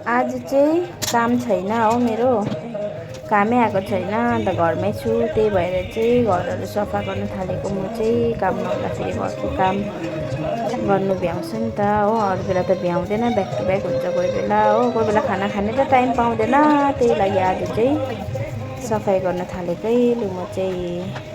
आज चाहिँ काम छैन हो, मेरो कामै आएको छैन। अन्त घरमै छु, त्यही भएर चाहिँ घरहरू सफा गर्न थालेको। म चाहिँ काम नहुँदाखेरि घरको काम गर्नु भ्याउँछु नि त हो। अरू बेला त भ्याउँदैन, ब्याक टु ब्याक हुन्छ कोही बेला हो। कोही बेला खाना खाने त टाइम पाउँदैन, त्यही लागि आज चाहिँ सफाइ गर्न थालेकै लु म चाहिँ।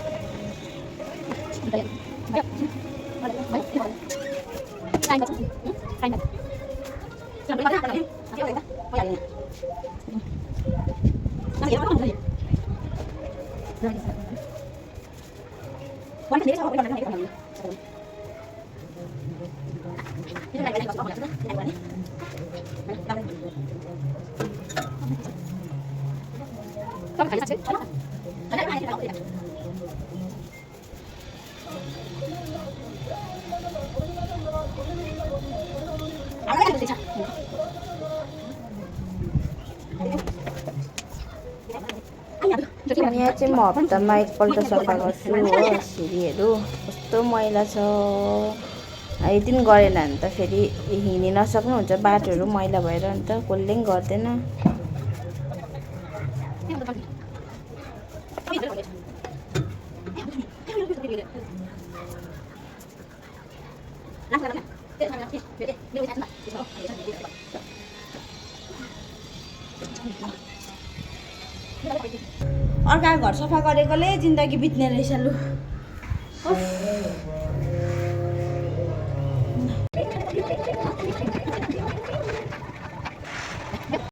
यहाँ चाहिँ म हप्तामा एकपल्ट सफा गर्छु हो। सिँढीहरू कस्तो मैला छ, एक दिन गरेन भने त फेरि हिँड्न नसक्नुहुन्छ, बाटोहरू मैला भएर। अन्त कसले पनि गर्दैन। अर्का घर सफा गरेकोले जिन्दगी बित्ने रहेछ लु।